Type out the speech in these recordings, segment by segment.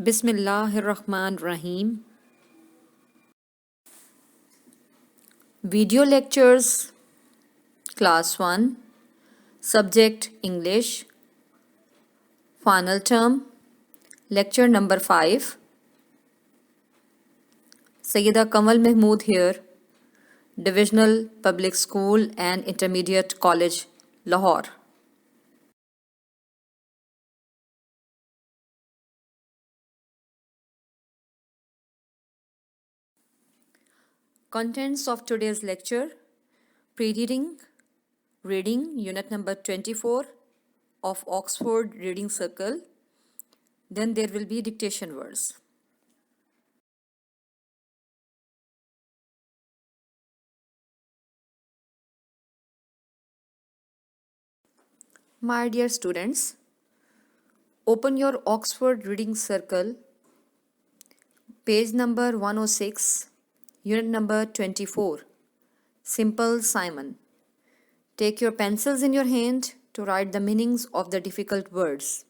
Bismillahirrahmanirrahim. Video lectures, Class 1, Subject English, Final Term, Lecture number 5. Sayyida Kamal Mahmood here, Divisional Public School and Intermediate College, Lahore. Contents of today's lecture: pre-reading, reading, unit number 24 of Oxford Reading Circle. Then there will be dictation words. My dear students, open your Oxford Reading Circle, page number 106, unit number 24, Simple Simon. Take your pencils in your hand to write the meanings of the difficult words.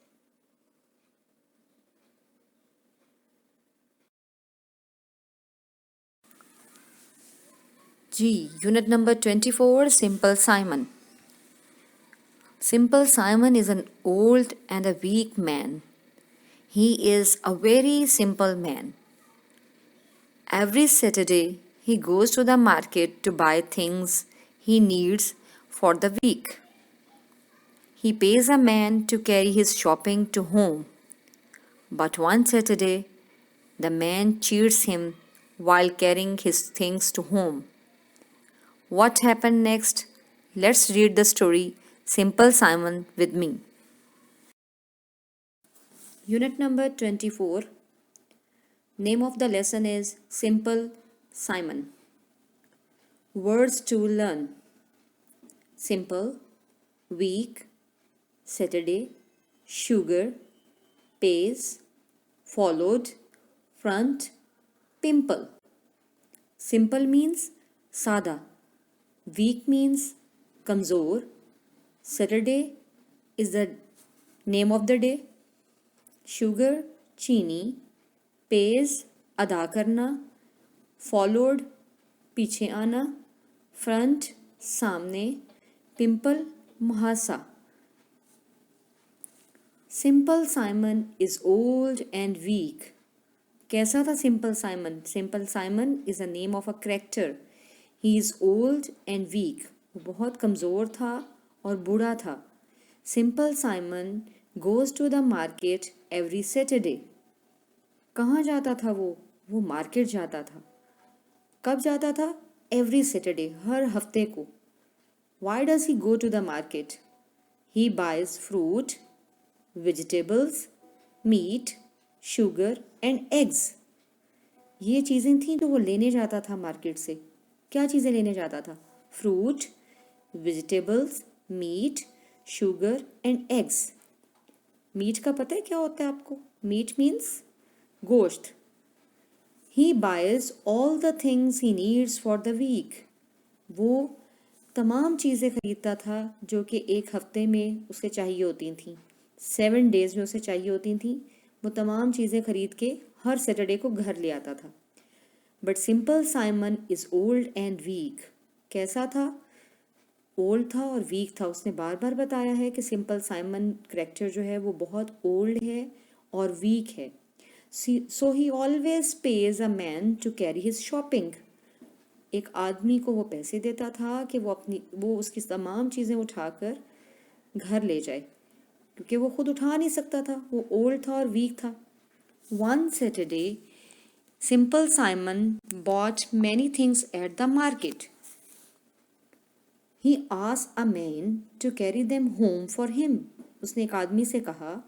G. Unit number 24, Simple Simon. Simple Simon is an old and a weak man. He is a very simple man. Every Saturday, he goes to the market to buy things he needs for the week. He pays a man to carry his shopping to home. But one Saturday, the man cheats him while carrying his things to home. What happened next? Let's read the story Simple Simon with me. Unit number 24. Name of the lesson is Simple Simon. Words to learn: simple, week, Saturday, sugar, pays, followed, front, pimple. Simple means sada. Week means kamzor. Saturday is the name of the day. Sugar, चीनी. Pays, अदा करना. Followed, पीछे आना. Front, सामने. Pimple, मुहासा. Simple Simon is old and weak. कैसा था Simple Simon? Simple Simon is a name of a character. He is old and weak. वो बहुत कमज़ोर था और बूढ़ा था. Simple Simon goes to the market every Saturday. कहाँ जाता था वो मार्केट जाता था. कब जाता था? Every Saturday, हर हफ्ते को. Why does he go to the market? He buys fruit, vegetables, meat, sugar and eggs. ये चीज़ें थीं जो वो लेने जाता था मार्केट से. क्या चीज़ें लेने जाता था? Fruit, vegetables, meat, sugar and eggs. Meat का पता है क्या होता है आपको? मीट मीन्स गोश्त. He buys all the things he needs for the week. वो तमाम चीज़ें खरीदता था जो कि एक हफ्ते में उसे चाहिए होती थीं. 7 डेज़ में उसे चाहिए होती थीं. वो तमाम चीज़ें खरीद के हर सैटरडे को घर ले आता था. But simple Simon is old and weak. कैसा था? ओल्ड था और वीक था. उसने बार बार बताया है कि सिंपल साइमन करैक्टर जो है वो बहुत ओल्ड है और वीक है. So he always pays a man to carry his shopping. एक आदमी को वो पैसे देता था कि वो उसकी तमाम चीज़ें उठाकर घर ले जाए, क्योंकि वो खुद उठा नहीं सकता था. वो ओल्ड था और वीक था. One Saturday Simple Simon bought many things at the market. He asked a man to carry them home for him. उसने एक आदमी से कहा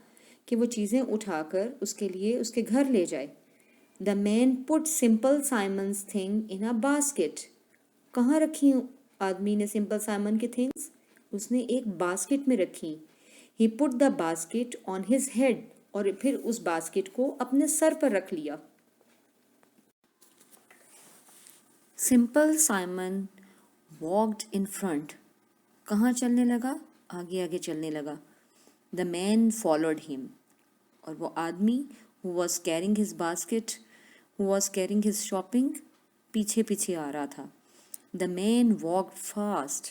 कि वो चीज़ें उठाकर उसके लिए उसके घर ले जाए. The man put Simple Simon's thing in a basket. कहाँ रखी आदमी ने Simple Simon की things? उसने एक बास्केट में रखी. He put the basket on his head. और फिर उस बास्केट को अपने सर पर रख लिया. Simple Simon walked in front. कहाँ चलने लगा? आगे आगे चलने लगा. The man followed him. और वो आदमी who was carrying his basket, who was carrying his shopping, पीछे पीछे आ रहा था. The man walked fast.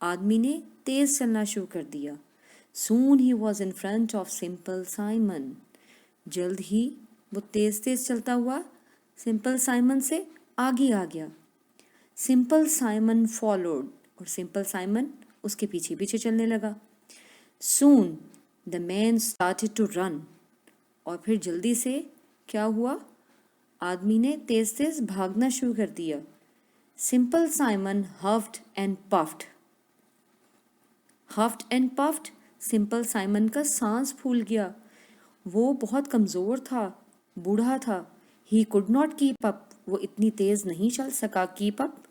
आदमी ने तेज चलना शुरू कर दिया. Soon he was in front of Simple Simon. जल्द ही वो तेज तेज चलता हुआ सिंपल साइमन से आगे आ गया. सिंपल साइमन फॉलोड, और सिंपल साइमन उसके पीछे पीछे चलने लगा. Soon the man started to run. और फिर जल्दी से क्या हुआ, आदमी ने तेज तेज भागना शुरू कर दिया. Simple Simon huffed and puffed. huffed and puffed, simple Simon का सांस फूल गया. वो बहुत कमज़ोर था, बूढ़ा था. He could not keep up, वो इतनी तेज़ नहीं चल सका. कीप अप,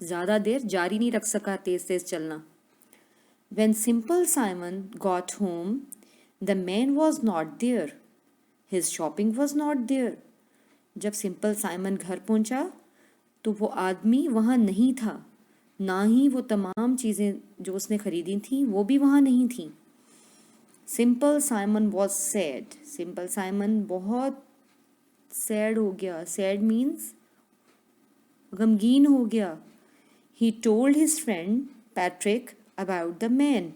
ज़्यादा देर जारी नहीं रख सका तेज़ तेज़ चलना. When Simple Simon got home, the man was not there. His shopping was not there. जब सिंपल साइमन घर पहुंचा तो वो आदमी वहाँ नहीं था, ना ही वो तमाम चीज़ें जो उसने ख़रीदी थी वो भी वहाँ नहीं थी. Simple Simon was sad. Simple Simon बहुत सैड हो गया. सैड मीन्स गमगीन हो गया. He told his friend Patrick about the man.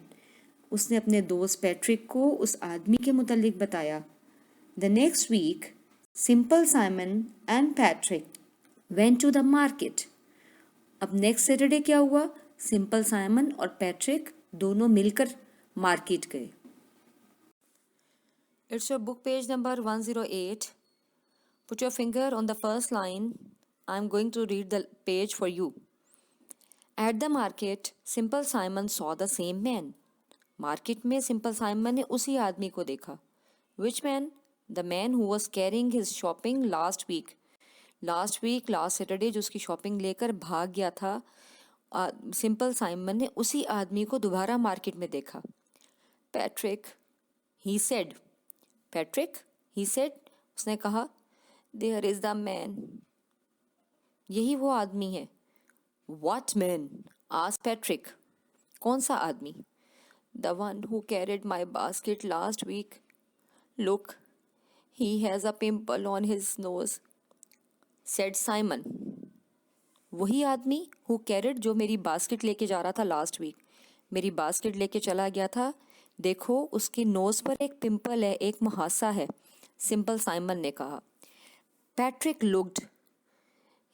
उसने अपने दोस्त पैट्रिक को उस आदमी के मुतल्लिक बताया. The next week simple Simon and Patrick went to the market. अब नेक्स्ट सैटरडे क्या हुआ, सिंपल साइमन और पैट्रिक दोनों मिलकर मार्केट गए. It's your book page number 108. Put your finger on the first line. I am going to read the page for you. At the market simple Simon saw the same man. Market में simple Simon ने उसी आदमी को देखा. Which man? The man who was carrying his shopping last week. Last Saturday जो उसकी shopping लेकर भाग गया था, सिंपल साइमन ने उसी आदमी को दोबारा मार्केट में देखा. Patrick, he said. Patrick, he said, उसने कहा. देयर इज द मैन, यही वो आदमी है. What man? Asked Patrick. कौन सा आदमी? The one who carried my basket last week. Look, he has a pimple on his nose, said Simon. वही आदमी हु कैरिड, जो मेरी बास्केट लेके जा रहा था लास्ट वीक. मेरी बास्केट लेके चला गया था. देखो उसकी नोज पर एक पिंपल है, एक मुहासा है, सिंपल साइमन ने कहा. Patrick looked.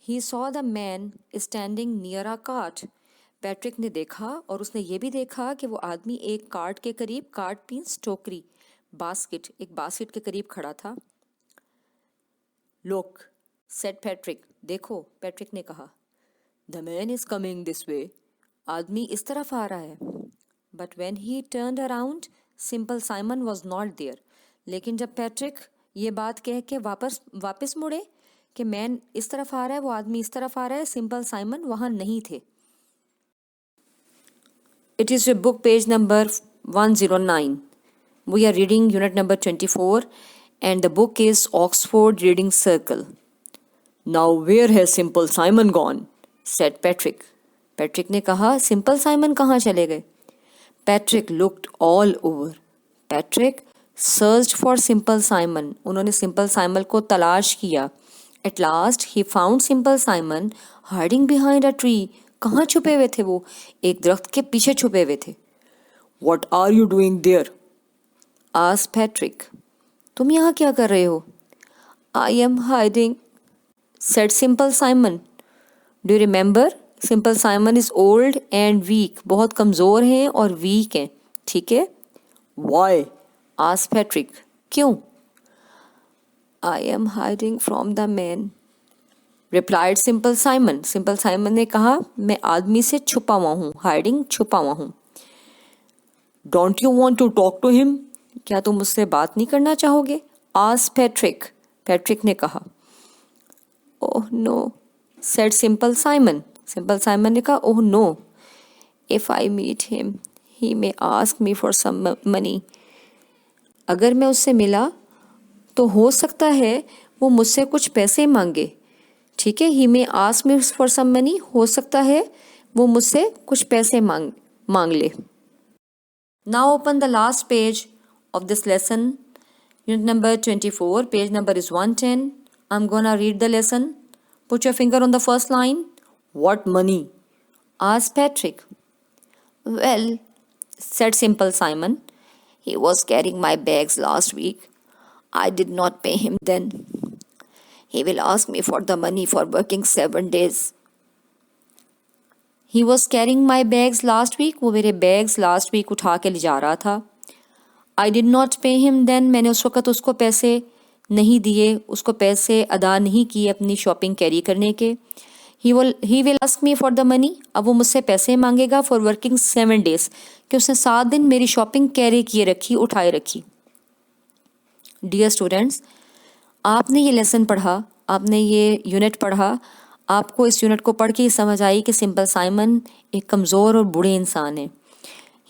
He saw the man standing near a cart. Patrick ने देखा और उसने ये भी देखा कि वो आदमी एक कार्ट के करीब, कार्ट मीन्स टोकरी, बास्केट, एक बास्केट के करीब खड़ा था. Look, said Patrick. देखो, पैट्रिक ने कहा. The man is coming this way. आदमी इस तरफ आ रहा है. But when he turned around simple Simon was not there. लेकिन जब पैट्रिक ये बात कह के वापस मुड़े कि मैन इस तरफ आ रहा है, वो आदमी इस तरफ आ रहा है, सिंपल साइमन वहाँ नहीं थे. It is your book page number 109. We are reading unit number 24 and the book is Oxford Reading Circle. Now where has Simple Simon gone? said Patrick. Patrick ने कहा, सिंपल साइमन कहाँ चले गए? Patrick looked all over. Patrick searched for Simple Simon. उन्होंने simple Simon को तलाश किया. At last he found Simple Simon hiding behind a tree. कहाँ छुपे हुए थे वो? एक दरख्त के पीछे छुपे हुए थे. What are you doing there? asked Patrick. तुम यहाँ क्या कर रहे हो? I am hiding, said Simple Simon. Do you remember? Simple Simon is old and weak. बहुत कमज़ोर हैं और वीक हैं. ठीक है? Why? asked Patrick. क्यों? I am hiding from the man, replied Simple Simon. Simple Simon ने कहा, मैं आदमी से छुपा हुआ हूँ. Hiding, छुपा हुआ हूँ. Don't you want to talk to him? क्या तुम उससे बात नहीं करना चाहोगे? Asked Patrick. Patrick ने कहा. Oh no, said Simple Simon. Simple Simon ने कहा, oh no, if I meet him, he may ask me for some money. अगर मैं उससे मिला तो हो सकता है वो मुझसे कुछ पैसे मांगे. ठीक है, he may ask me for some money, हो सकता है वो मुझसे कुछ पैसे मांग ले. Now open the last page of this lesson Unit number 24, page number is 110. I'm gonna read the lesson. Put your finger on the first line. What money? Asked Patrick. Well, said Simple Simon, he was carrying my bags last week. I did not pay him then. He will ask me for the money for working 7 days. He was carrying my bags last week. वो मेरे bags last week उठा के ले जा रहा था. I did not pay him then. मैंने उस वक़्त उसको पैसे नहीं दिए, उसको पैसे अदा नहीं किए अपनी शॉपिंग कैरी करने के. He will ask me for the money. अब वो मुझसे पैसे मांगेगा for working 7 days, कि उसने 7 दिन मेरी शॉपिंग कैरी किए रखी, उठाए रखी. डियर स्टूडेंट्स, आपने ये लेसन पढ़ा, आपने ये यूनिट पढ़ा, आपको इस यूनिट को पढ़ के समझ आई कि सिंपल साइमन एक कमज़ोर और बूढ़े इंसान है.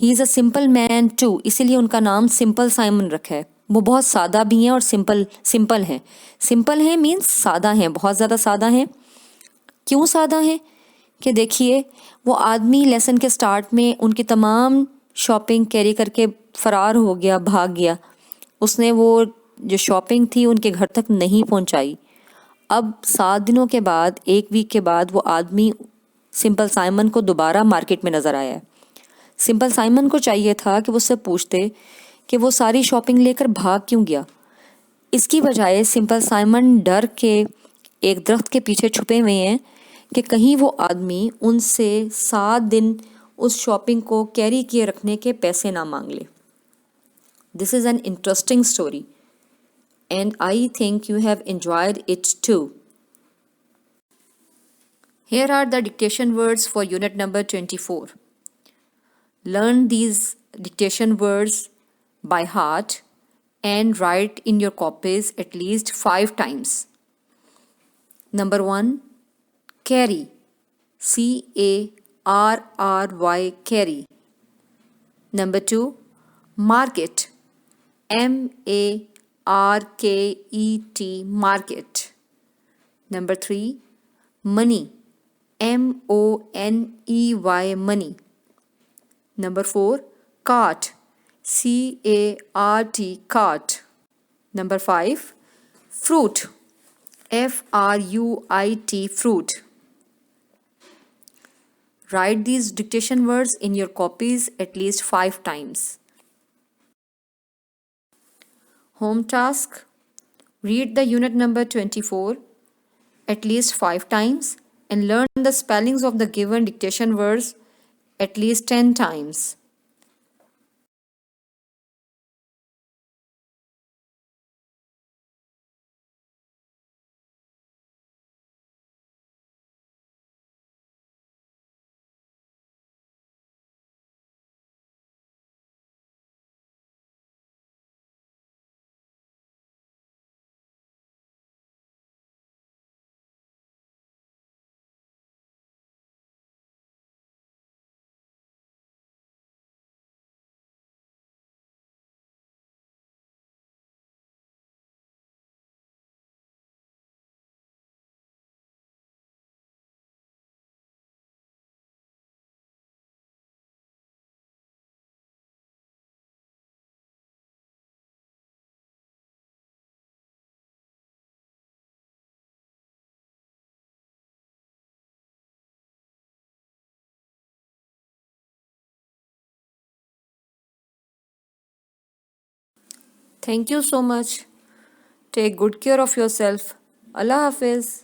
He is a simple man too, इसीलिए उनका नाम सिंपल साइमन रखा है. वो बहुत सादा भी हैं और सिंपल हैं. सिंपल हैं मीन्स सादा हैं, बहुत ज़्यादा सादा हैं. क्यों सादा हैं? कि देखिए, वो आदमी लेसन के स्टार्ट में उनकी तमाम शॉपिंग कैरी करके फ़रार हो गया, भाग गया. उसने वो जो शॉपिंग थी उनके घर तक नहीं पहुंचाई. अब 7 दिनों के बाद, 1 वीक के बाद, वो आदमी सिंपल साइमन को दोबारा मार्केट में नज़र आया है. सिंपल साइमन को चाहिए था कि वो उससे पूछते कि वो सारी शॉपिंग लेकर भाग क्यों गया. इसकी बजाय सिंपल साइमन डर के एक दरख्त के पीछे छुपे हुए हैं कि कहीं वो आदमी उनसे 7 दिन उस शॉपिंग को कैरी किए रखने के पैसे ना मांग ले. This is an interesting story and I think you have enjoyed it too. Here are the dictation words for unit number 24. Learn these dictation words by heart and write in your copies at least 5 times. Number 1, carry. C-A-R-R-Y, carry. Number 2, market. M-A-R-K-E-T, market. Number 3, money. M-O-N-E-Y, money. Number 4, cart. C-A-R-T, cart. Number 5, fruit. F-R-U-I-T, fruit. Write these dictation words in your copies at least 5 times. Home task. Read the unit number 24 at least 5 times and learn the spellings of the given dictation words at least 10 times. Thank you so much. Take good care of yourself. Allah Hafiz.